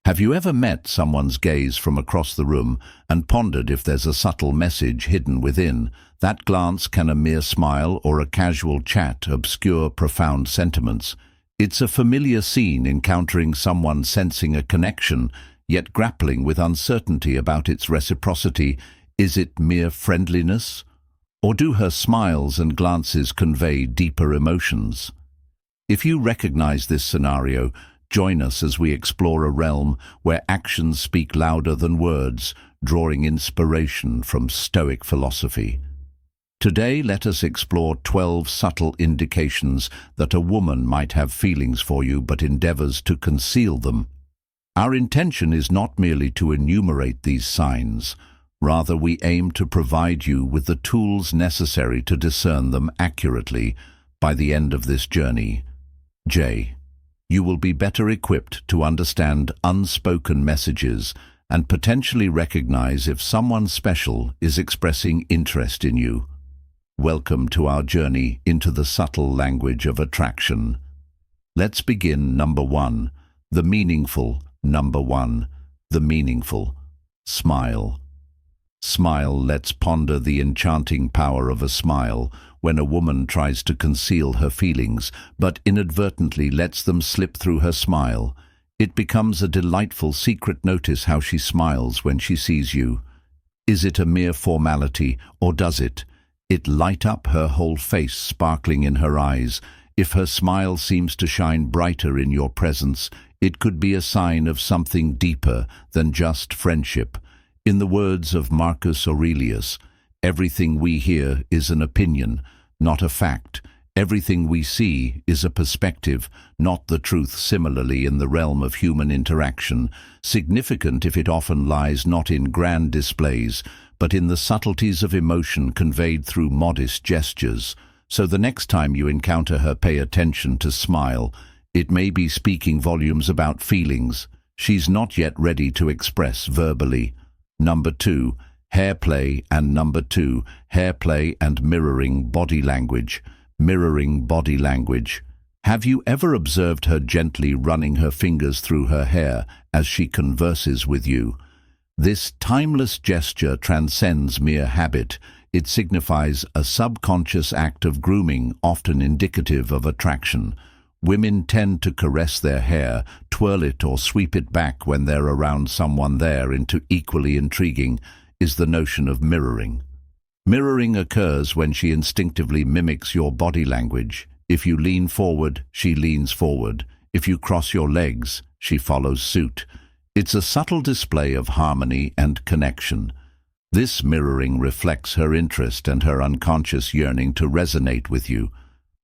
Have you ever met someone's gaze from across the room and pondered if there's a subtle message hidden within? That glance, can a mere smile or a casual chat obscure profound sentiments? It's a familiar scene, encountering someone sensing a connection, yet grappling with uncertainty about its reciprocity. Is it mere friendliness? Or do her smiles and glances convey deeper emotions? If you recognize this scenario, join us as we explore a realm where actions speak louder than words, drawing inspiration from Stoic philosophy. Today, let us explore 12 subtle indications that a woman might have feelings for you but endeavors to conceal them. Our intention is not merely to enumerate these signs. Rather, we aim to provide you with the tools necessary to discern them accurately. By the end of this journey, you will be better equipped to understand unspoken messages and potentially recognize if someone special is expressing interest in you. Welcome to our journey into the subtle language of attraction. Let's begin. Number 1. The meaningful. Number 1. The meaningful. Smile. Smile. Let's ponder the enchanting power of a smile. When a woman tries to conceal her feelings, but inadvertently lets them slip through her smile, it becomes a delightful secret. Notice how she smiles when she sees you. Is it a mere formality, or does it light up her whole face, sparkling in her eyes? If her smile seems to shine brighter in your presence, it could be a sign of something deeper than just friendship. In the words of Marcus Aurelius, everything we hear is an opinion, not a fact. Everything we see is a perspective, not the truth. Similarly, in the realm of human interaction, significant if it often lies not in grand displays, but in the subtleties of emotion conveyed through modest gestures. So the next time you encounter her, pay attention to smile. It may be speaking volumes about feelings she's not yet ready to express verbally. Number 2. Hair play. And number 2. Hair play and mirroring body language. Mirroring body language. Have you ever observed her gently running her fingers through her hair as she converses with you? This timeless gesture transcends mere habit. It signifies a subconscious act of grooming, often indicative of attraction. Women tend to caress their hair, twirl it or sweep it back when they're around someone there. Into equally intriguing is the notion of mirroring. Mirroring occurs when she instinctively mimics your body language. If you lean forward, she leans forward. If you cross your legs, she follows suit. It's a subtle display of harmony and connection. This mirroring reflects her interest and her unconscious yearning to resonate with you.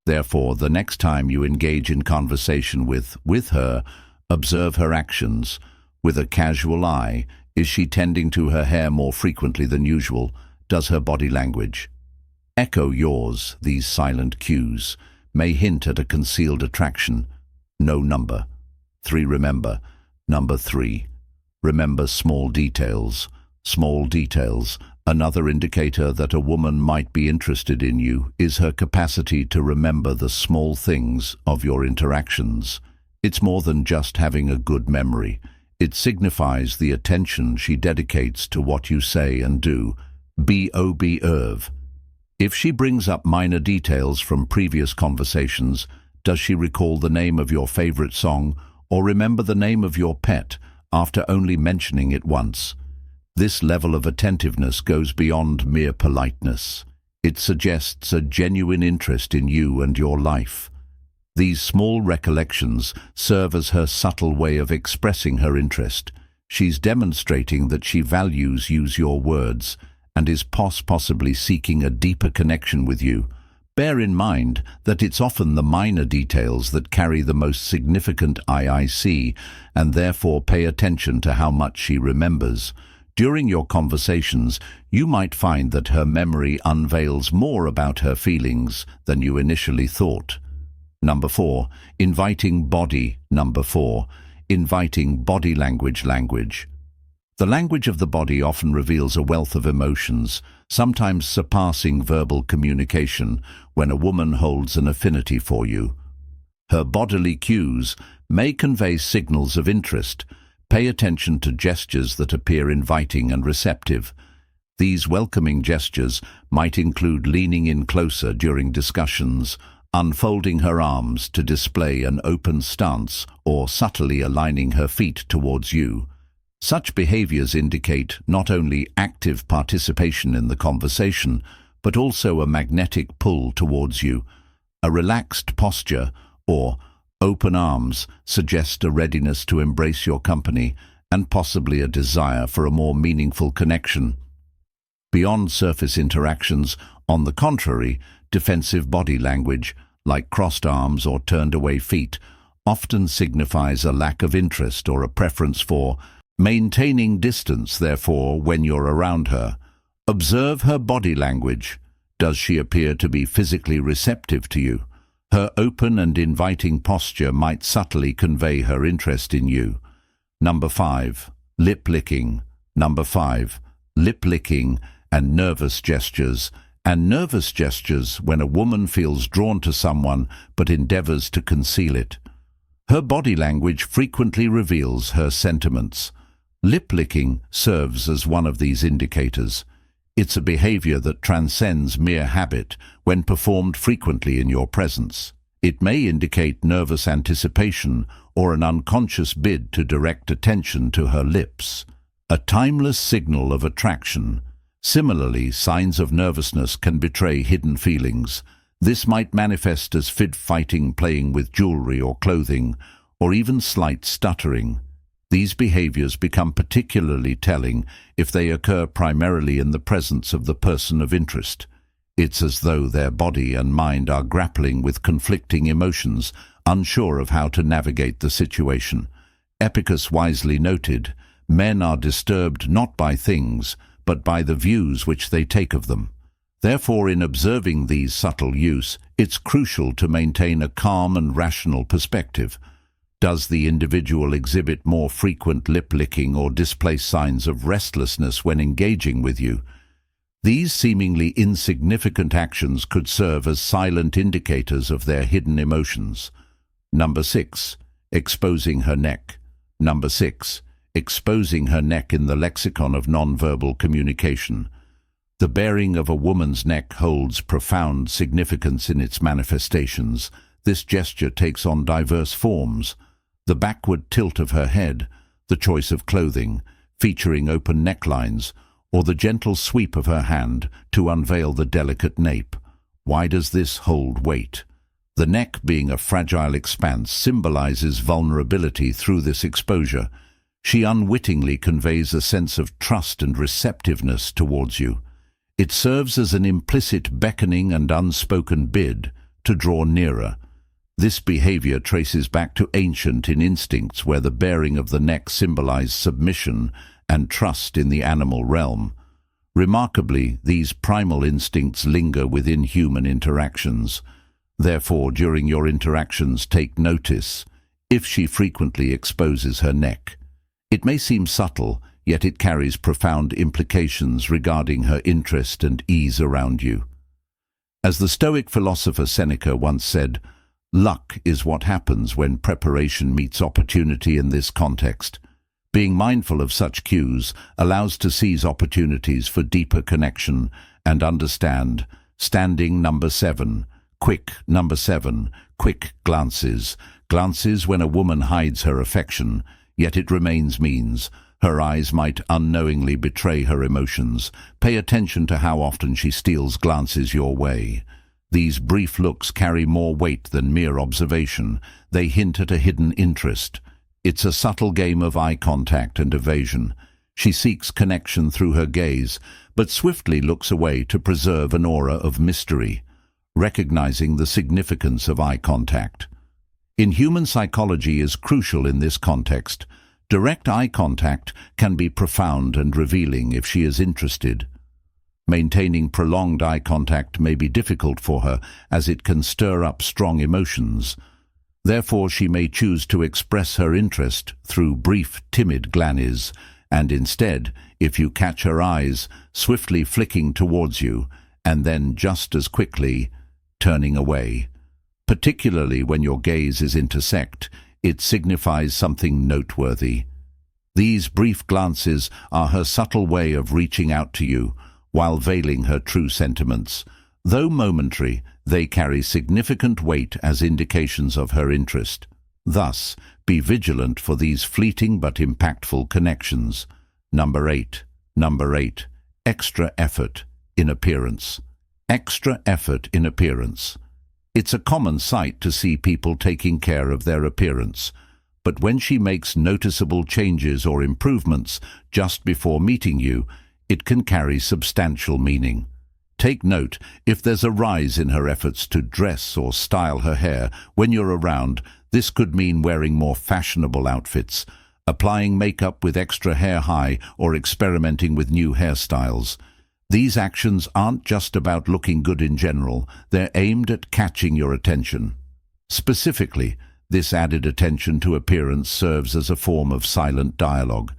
Therefore, the next time you engage in conversation with her, observe her actions. With a casual eye, is she tending to her hair more frequently than usual? Does her body language echo yours? These silent cues may hint at a concealed attraction. No. Number 3. Number 3. Remember small details. Small details. Another indicator that a woman might be interested in you is her capacity to remember the small things of your interactions. It's more than just having a good memory. It signifies the attention she dedicates to what you say and do. Observe. If she brings up minor details from previous conversations, does she recall the name of your favorite song or remember the name of your pet after only mentioning it once? This level of attentiveness goes beyond mere politeness. It suggests a genuine interest in you and your life. These small recollections serve as her subtle way of expressing her interest. She's demonstrating that she values your words and is possibly seeking a deeper connection with you. Bear in mind that it's often the minor details that carry the most significant IIC, and therefore pay attention to how much she remembers. During your conversations, you might find that her memory unveils more about her feelings than you initially thought. Number 4. Inviting body. Number 4. Inviting body language. The language of the body often reveals a wealth of emotions, sometimes surpassing verbal communication when a woman holds an affinity for you. Her bodily cues may convey signals of interest. Pay attention to gestures that appear inviting and receptive. These welcoming gestures might include leaning in closer during discussions, unfolding her arms to display an open stance, or subtly aligning her feet towards you. Such behaviors indicate not only active participation in the conversation, but also a magnetic pull towards you. A relaxed posture or open arms suggest a readiness to embrace your company and possibly a desire for a more meaningful connection. Beyond surface interactions, on the contrary, defensive body language, like crossed arms or turned away feet, often signifies a lack of interest or a preference for maintaining distance. Therefore, when you're around her, observe her body language. Does she appear to be physically receptive to you? Her open and inviting posture might subtly convey her interest in you. Number 5. Lip licking. Number 5. Lip licking and nervous gestures. Nervous gestures when a woman feels drawn to someone but endeavors to conceal it. Her body language frequently reveals her sentiments. Lip licking serves as one of these indicators. It's a behavior that transcends mere habit when performed frequently in your presence. It may indicate nervous anticipation or an unconscious bid to direct attention to her lips, a timeless signal of attraction. Similarly, signs of nervousness can betray hidden feelings. This might manifest as fighting, playing with jewelry or clothing, or even slight stuttering. These behaviors become particularly telling if they occur primarily in the presence of the person of interest. It's as though their body and mind are grappling with conflicting emotions, unsure of how to navigate the situation. Epicus wisely noted, "Men are disturbed not by things, but by the views which they take of them." Therefore, in observing these subtle use, it's crucial to maintain a calm and rational perspective. Does the individual exhibit more frequent lip-licking or display signs of restlessness when engaging with you? These seemingly insignificant actions could serve as silent indicators of their hidden emotions. Number 6. Exposing her neck. Number 6. Exposing her neck in the lexicon of nonverbal communication. The baring of a woman's neck holds profound significance in its manifestations. This gesture takes on diverse forms. The backward tilt of her head, the choice of clothing, featuring open necklines, or the gentle sweep of her hand to unveil the delicate nape. Why does this hold weight? The neck, being a fragile expanse, symbolizes vulnerability through this exposure. She unwittingly conveys a sense of trust and receptiveness towards you. It serves as an implicit beckoning and unspoken bid to draw nearer. This behavior traces back to ancient instincts where the baring of the neck symbolized submission and trust in the animal realm. Remarkably, these primal instincts linger within human interactions. Therefore, during your interactions, take notice if she frequently exposes her neck. It may seem subtle, yet it carries profound implications regarding her interest and ease around you. As the Stoic philosopher Seneca once said, "Luck is what happens when preparation meets opportunity." In this context, being mindful of such cues allows to seize opportunities for deeper connection and understand. Standing. Number 7. Quick. Number 7. Quick glances. Glances when a woman hides her affection, yet it remains means. Her eyes might unknowingly betray her emotions. Pay attention to how often she steals glances your way. These brief looks carry more weight than mere observation. They hint at a hidden interest. It's a subtle game of eye contact and evasion. She seeks connection through her gaze, but swiftly looks away to preserve an aura of mystery. Recognizing the significance of eye contact in human psychology is crucial in this context. Direct eye contact can be profound and revealing if she is interested. Maintaining prolonged eye contact may be difficult for her, as it can stir up strong emotions. Therefore, she may choose to express her interest through brief, timid glances, and instead, if you catch her eyes swiftly flicking towards you, and then just as quickly turning away. Particularly when your gazes intersect, it signifies something noteworthy. These brief glances are her subtle way of reaching out to you, while veiling her true sentiments. Though momentary, they carry significant weight as indications of her interest. Thus, be vigilant for these fleeting but impactful connections. Number 8. Extra effort in appearance. Extra effort in appearance. It's a common sight to see people taking care of their appearance, but when she makes noticeable changes or improvements just before meeting you, it can carry substantial meaning. Take note, if there's a rise in her efforts to dress or style her hair when you're around, this could mean wearing more fashionable outfits, applying makeup with extra hair high, or experimenting with new hairstyles. These actions aren't just about looking good in general, they're aimed at catching your attention. Specifically, this added attention to appearance serves as a form of silent dialogue.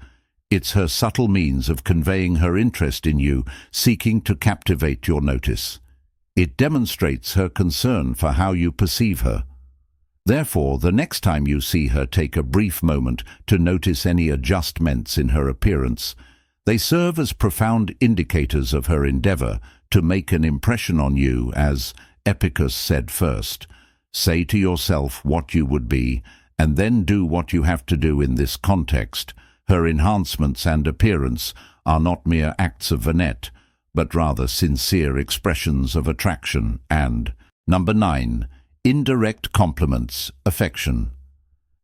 It's her subtle means of conveying her interest in you, seeking to captivate your notice. It demonstrates her concern for how you perceive her. Therefore, the next time you see her take a brief moment to notice any adjustments in her appearance, they serve as profound indicators of her endeavor to make an impression on you. As Epicus said first, say to yourself what you would be, and then do what you have to do in this context. Her enhancements and appearance are not mere acts of vanette, but rather sincere expressions of attraction. And number 9. Indirect compliments, affection.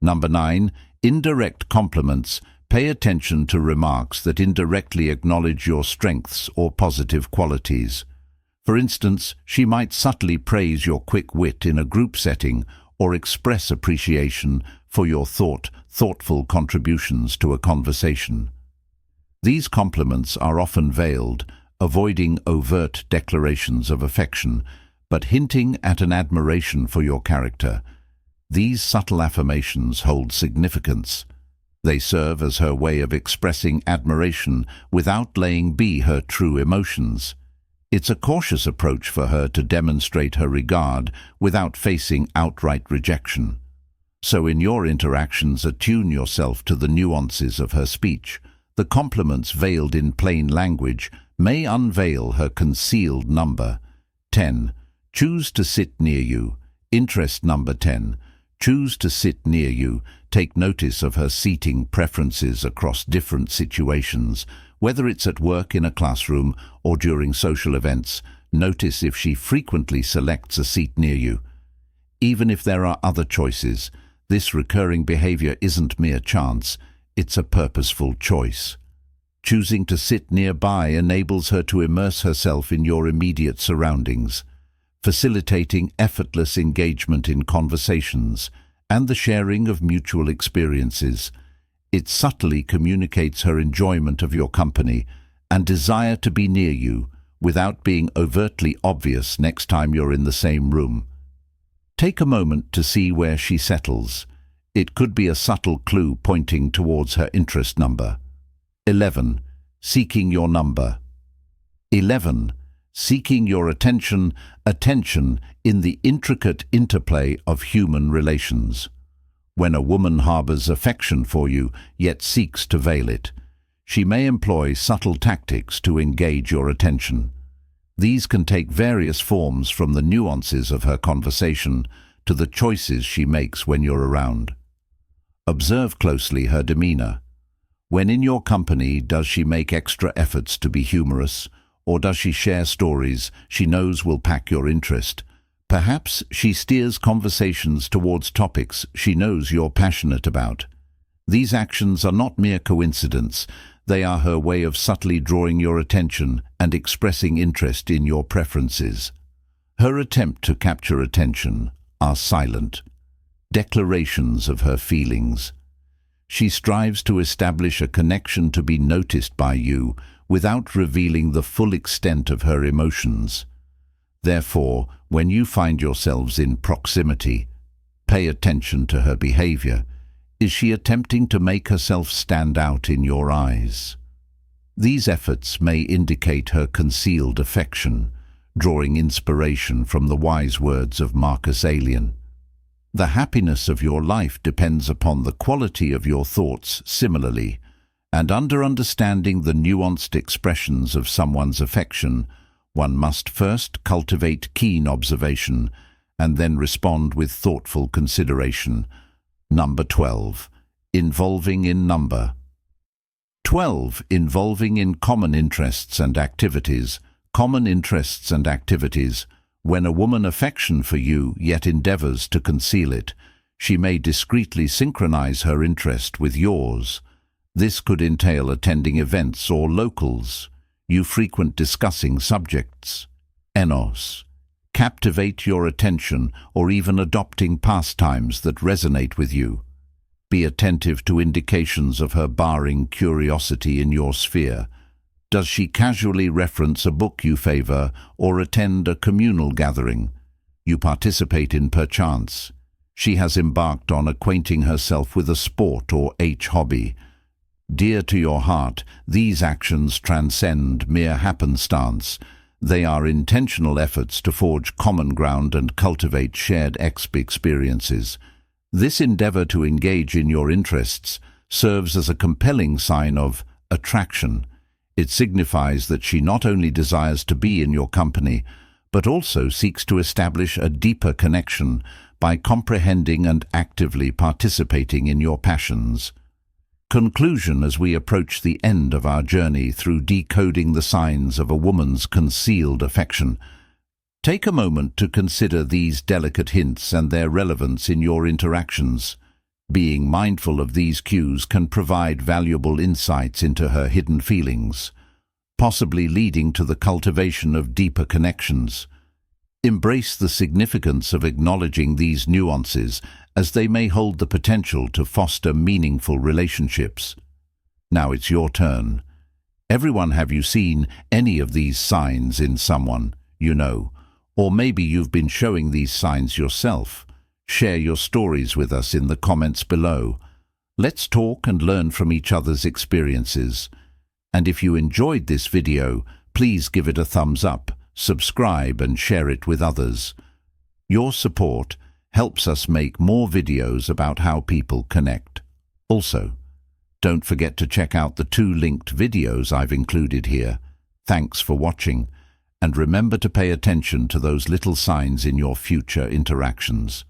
Number 9. Indirect compliments. Pay attention to remarks that indirectly acknowledge your strengths or positive qualities. For instance, she might subtly praise your quick wit in a group setting or express appreciation for your thoughtful contributions to a conversation. These compliments are often veiled, avoiding overt declarations of affection, but hinting at an admiration for your character. These subtle affirmations hold significance. They serve as her way of expressing admiration without laying bare her true emotions. It's a cautious approach for her to demonstrate her regard without facing outright rejection. So in your interactions, attune yourself to the nuances of her speech. The compliments veiled in plain language may unveil her concealed number. 10. Choose to sit near you. Interest number 10. Choose to sit near you. Take notice of her seating preferences across different situations. Whether it's at work, in a classroom, or during social events, notice if she frequently selects a seat near you. Even if there are other choices, this recurring behavior isn't mere chance, it's a purposeful choice. Choosing to sit nearby enables her to immerse herself in your immediate surroundings, facilitating effortless engagement in conversations and the sharing of mutual experiences. It subtly communicates her enjoyment of your company and desire to be near you without being overtly obvious next time you're in the same room. Take a moment to see where she settles. It could be a subtle clue pointing towards her interest number. 11. Seeking your number. 11. Seeking your attention in the intricate interplay of human relations. When a woman harbors affection for you, yet seeks to veil it, she may employ subtle tactics to engage your attention. These can take various forms, from the nuances of her conversation to the choices she makes when you're around. Observe closely her demeanor. When in your company, does she make extra efforts to be humorous, or does she share stories she knows will pack your interest? Perhaps she steers conversations towards topics she knows you're passionate about. These actions are not mere coincidence. They are her way of subtly drawing your attention and expressing interest in your preferences. Her attempt to capture attention are silent declarations of her feelings. She strives to establish a connection to be noticed by you without revealing the full extent of her emotions. Therefore, when you find yourselves in proximity, pay attention to her behavior. Is she attempting to make herself stand out in your eyes? These efforts may indicate her concealed affection, drawing inspiration from the wise words of Marcus Aurelius. The happiness of your life depends upon the quality of your thoughts. Similarly, And understanding the nuanced expressions of someone's affection, one must first cultivate keen observation and then respond with thoughtful consideration. Number 12. Involving in number. 12. Involving in common interests and activities. Common interests and activities. When a woman affection for you yet endeavors to conceal it, she may discreetly synchronize her interest with yours. This could entail attending events or locals you frequent, discussing subjects. Enos. Captivate your attention or even adopting pastimes that resonate with you. Be attentive to indications of her barring curiosity in your sphere. Does she casually reference a book you favor or attend a communal gathering you participate in perchance? She has embarked on acquainting herself with a sport or hobby. Dear to your heart, these actions transcend mere happenstance. They are intentional efforts to forge common ground and cultivate shared experiences. This endeavor to engage in your interests serves as a compelling sign of attraction. It signifies that she not only desires to be in your company, but also seeks to establish a deeper connection by comprehending and actively participating in your passions. Conclusion as we approach the end of our journey through decoding the signs of a woman's concealed affection. Take a moment to consider these delicate hints and their relevance in your interactions. Being mindful of these cues can provide valuable insights into her hidden feelings, possibly leading to the cultivation of deeper connections. Embrace the significance of acknowledging these nuances, as they may hold the potential to foster meaningful relationships. Now it's your turn. Everyone, have you seen any of these signs in someone you know? Or maybe you've been showing these signs yourself. Share your stories with us in the comments below. Let's talk and learn from each other's experiences. And if you enjoyed this video, please give it a thumbs up, subscribe and share it with others. Your support helps us make more videos about how people connect. Also, don't forget to check out the 2 linked videos I've included here. Thanks for watching, and remember to pay attention to those little signs in your future interactions.